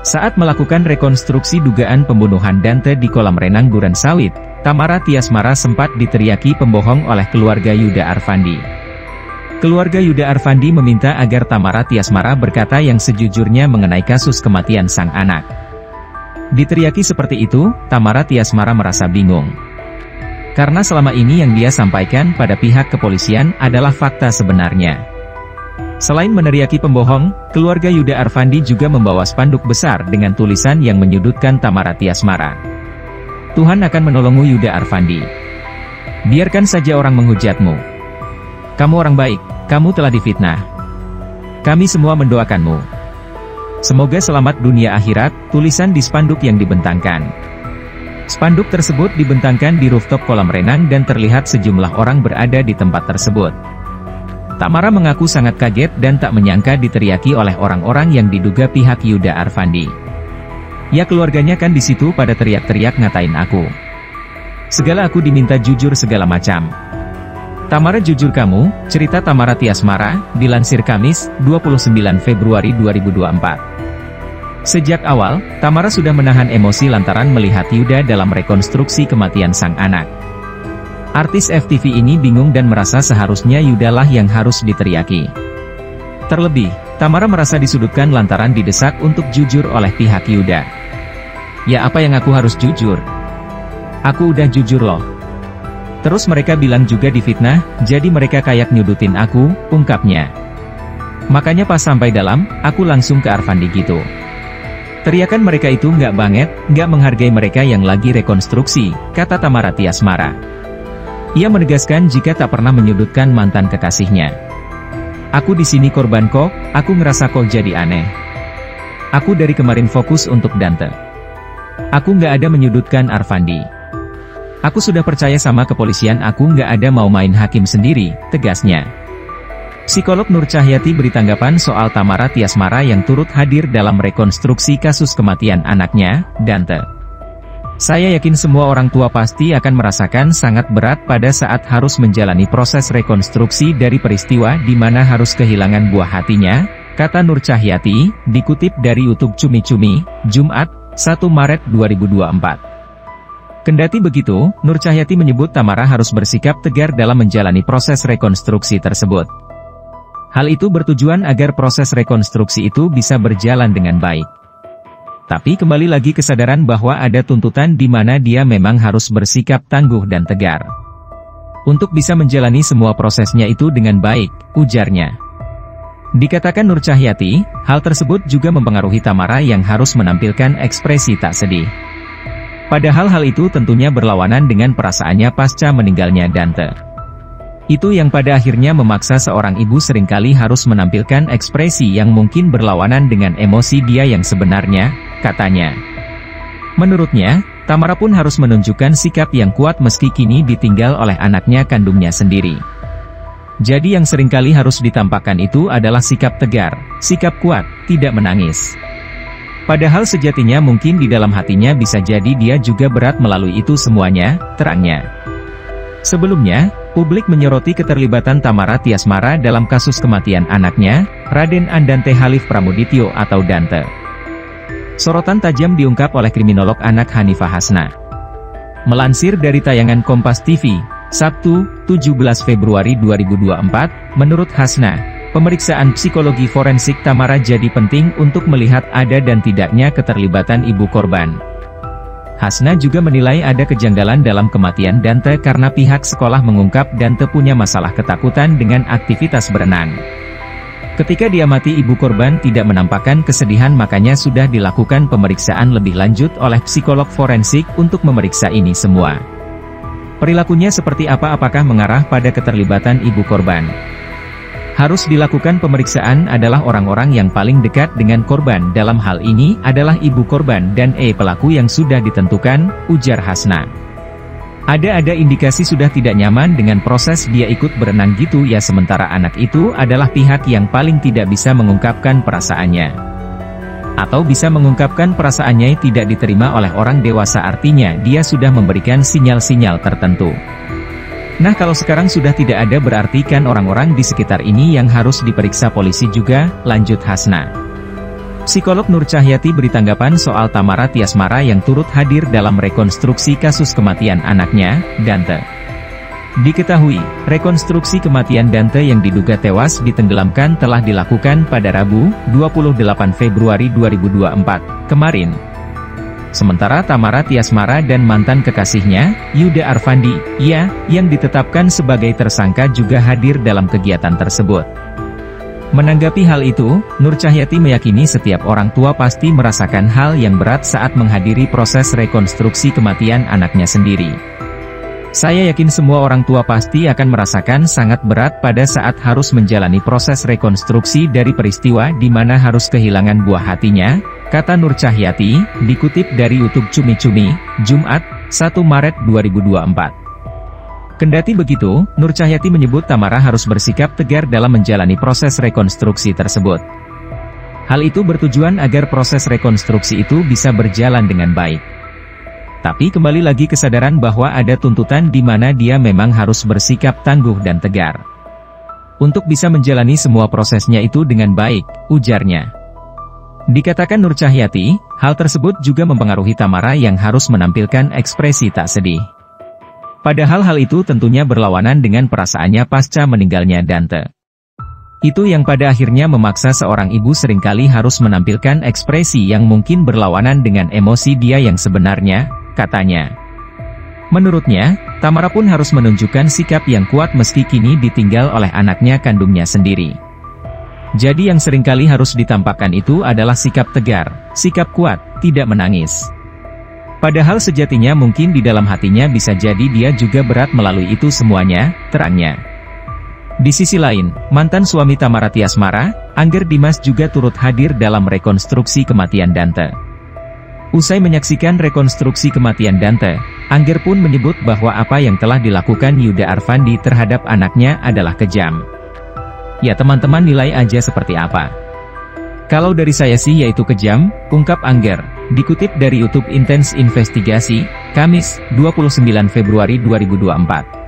Saat melakukan rekonstruksi dugaan pembunuhan Dante di kolam renang Duren Sawit, Tamara Tiasmara sempat diteriaki pembohong oleh keluarga Yuda Arfandi. Keluarga Yuda Arfandi meminta agar Tamara Tiasmara berkata yang sejujurnya mengenai kasus kematian sang anak. Diteriaki seperti itu, Tamara Tiasmara merasa bingung. Karena selama ini yang dia sampaikan pada pihak kepolisian adalah fakta sebenarnya. Selain meneriaki pembohong, keluarga Yuda Arfandi juga membawa spanduk besar dengan tulisan yang menyudutkan Tamara Tiasmara. Tuhan akan menolongmu Yuda Arfandi. Biarkan saja orang menghujatmu. Kamu orang baik, kamu telah difitnah. Kami semua mendoakanmu. Semoga selamat dunia akhirat, tulisan di spanduk yang dibentangkan. Spanduk tersebut dibentangkan di rooftop kolam renang dan terlihat sejumlah orang berada di tempat tersebut. Tamara mengaku sangat kaget dan tak menyangka diteriaki oleh orang-orang yang diduga pihak Yuda Arfandi. Ya keluarganya kan di situ pada teriak-teriak ngatain aku. Segala aku diminta jujur segala macam. Tamara jujur kamu, cerita Tamara Tiasmara, dilansir Kamis, 29 Februari 2024. Sejak awal, Tamara sudah menahan emosi lantaran melihat Yuda dalam rekonstruksi kematian sang anak. Artis FTV ini bingung dan merasa seharusnya Yuda lah yang harus diteriaki. Terlebih, Tamara merasa disudutkan lantaran didesak untuk jujur oleh pihak Yuda. Ya apa yang aku harus jujur? Aku udah jujur loh. Terus mereka bilang juga difitnah, jadi mereka kayak nyudutin aku, ungkapnya. Makanya pas sampai dalam, aku langsung ke Arfandi gitu. Teriakan mereka itu nggak banget, nggak menghargai mereka yang lagi rekonstruksi, kata Tamara Tiasmara. Ia menegaskan jika tak pernah menyudutkan mantan kekasihnya. Aku di sini korban kok, aku ngerasa kok jadi aneh. Aku dari kemarin fokus untuk Dante. Aku nggak ada menyudutkan Arfandi. Aku sudah percaya sama kepolisian, aku nggak ada mau main hakim sendiri, tegasnya. Psikolog Nur Cahyati beri tanggapan soal Tamara Tiasmara yang turut hadir dalam rekonstruksi kasus kematian anaknya, Dante. Saya yakin semua orang tua pasti akan merasakan sangat berat pada saat harus menjalani proses rekonstruksi dari peristiwa di mana harus kehilangan buah hatinya, kata Nur Cahyati, dikutip dari YouTube Cumi Cumi, Jumat, 1 Maret 2024. Kendati begitu, Nur Cahyati menyebut Tamara harus bersikap tegar dalam menjalani proses rekonstruksi tersebut. Hal itu bertujuan agar proses rekonstruksi itu bisa berjalan dengan baik. Tapi kembali lagi kesadaran bahwa ada tuntutan di mana dia memang harus bersikap tangguh dan tegar. Untuk bisa menjalani semua prosesnya itu dengan baik, ujarnya. Dikatakan Nur Cahyati, hal tersebut juga mempengaruhi Tamara yang harus menampilkan ekspresi tak sedih. Padahal hal itu tentunya berlawanan dengan perasaannya pasca meninggalnya Dante. Itu yang pada akhirnya memaksa seorang ibu seringkali harus menampilkan ekspresi yang mungkin berlawanan dengan emosi dia yang sebenarnya, katanya. Menurutnya, Tamara pun harus menunjukkan sikap yang kuat meski kini ditinggal oleh anaknya kandungnya sendiri. Jadi yang seringkali harus ditampakkan itu adalah sikap tegar, sikap kuat, tidak menangis. Padahal sejatinya mungkin di dalam hatinya bisa jadi dia juga berat melalui itu semuanya, terangnya. Sebelumnya, publik menyoroti keterlibatan Tamara Tiasmara dalam kasus kematian anaknya, Raden Andante Halif Pramudityo atau Dante. Sorotan tajam diungkap oleh kriminolog anak Hanifah Hasna. Melansir dari tayangan Kompas TV, Sabtu, 17 Februari 2024, menurut Hasna, pemeriksaan psikologi forensik Tamara jadi penting untuk melihat ada dan tidaknya keterlibatan ibu korban. Hasna juga menilai ada kejanggalan dalam kematian Dante karena pihak sekolah mengungkap Dante punya masalah ketakutan dengan aktivitas berenang. Ketika diamati ibu korban tidak menampakkan kesedihan, makanya sudah dilakukan pemeriksaan lebih lanjut oleh psikolog forensik untuk memeriksa ini semua. Perilakunya seperti apa, apakah mengarah pada keterlibatan ibu korban? Harus dilakukan pemeriksaan adalah orang-orang yang paling dekat dengan korban, dalam hal ini adalah ibu korban dan pelaku yang sudah ditentukan, ujar Hasna. Ada indikasi sudah tidak nyaman dengan proses dia ikut berenang gitu ya, sementara anak itu adalah pihak yang paling tidak bisa mengungkapkan perasaannya. Atau bisa mengungkapkan perasaannya tidak diterima oleh orang dewasa, artinya dia sudah memberikan sinyal-sinyal tertentu. Nah kalau sekarang sudah tidak ada, berarti kan orang-orang di sekitar ini yang harus diperiksa polisi juga, lanjut Hasna. Psikolog Nur Cahyati beri tanggapan soal Tamara Tiasmara yang turut hadir dalam rekonstruksi kasus kematian anaknya, Dante. Diketahui, rekonstruksi kematian Dante yang diduga tewas ditenggelamkan telah dilakukan pada Rabu, 28 Februari 2024, kemarin. Sementara Tamara Tiasmara dan mantan kekasihnya, Yuda Arfandi, yang ditetapkan sebagai tersangka juga hadir dalam kegiatan tersebut. Menanggapi hal itu, Nur Cahyati meyakini setiap orang tua pasti merasakan hal yang berat saat menghadiri proses rekonstruksi kematian anaknya sendiri. Saya yakin semua orang tua pasti akan merasakan sangat berat pada saat harus menjalani proses rekonstruksi dari peristiwa di mana harus kehilangan buah hatinya, kata Nur Cahyati, dikutip dari YouTube Cumi Cumi, Jumat, 1 Maret 2024. Kendati begitu, Nur Cahyati menyebut Tamara harus bersikap tegar dalam menjalani proses rekonstruksi tersebut. Hal itu bertujuan agar proses rekonstruksi itu bisa berjalan dengan baik. Tapi kembali lagi kesadaran bahwa ada tuntutan di mana dia memang harus bersikap tangguh dan tegar. Untuk bisa menjalani semua prosesnya itu dengan baik, ujarnya. Dikatakan Nur Cahyati, hal tersebut juga mempengaruhi Tamara yang harus menampilkan ekspresi tak sedih. Padahal hal itu tentunya berlawanan dengan perasaannya pasca meninggalnya Dante. Itu yang pada akhirnya memaksa seorang ibu seringkali harus menampilkan ekspresi yang mungkin berlawanan dengan emosi dia yang sebenarnya, katanya. Menurutnya, Tamara pun harus menunjukkan sikap yang kuat meski kini ditinggal oleh anaknya kandungnya sendiri. Jadi yang seringkali harus ditampakkan itu adalah sikap tegar, sikap kuat, tidak menangis. Padahal sejatinya mungkin di dalam hatinya bisa jadi dia juga berat melalui itu semuanya, terangnya. Di sisi lain, mantan suami Tamara Tiasmara, Angger Dimas juga turut hadir dalam rekonstruksi kematian Dante. Usai menyaksikan rekonstruksi kematian Dante, Angger pun menyebut bahwa apa yang telah dilakukan Yuda Arfandi terhadap anaknya adalah kejam. Ya teman-teman nilai aja seperti apa. Kalau dari saya sih yaitu kejam, ungkap Angger, dikutip dari YouTube Intense Investigasi, Kamis, 29 Februari 2024.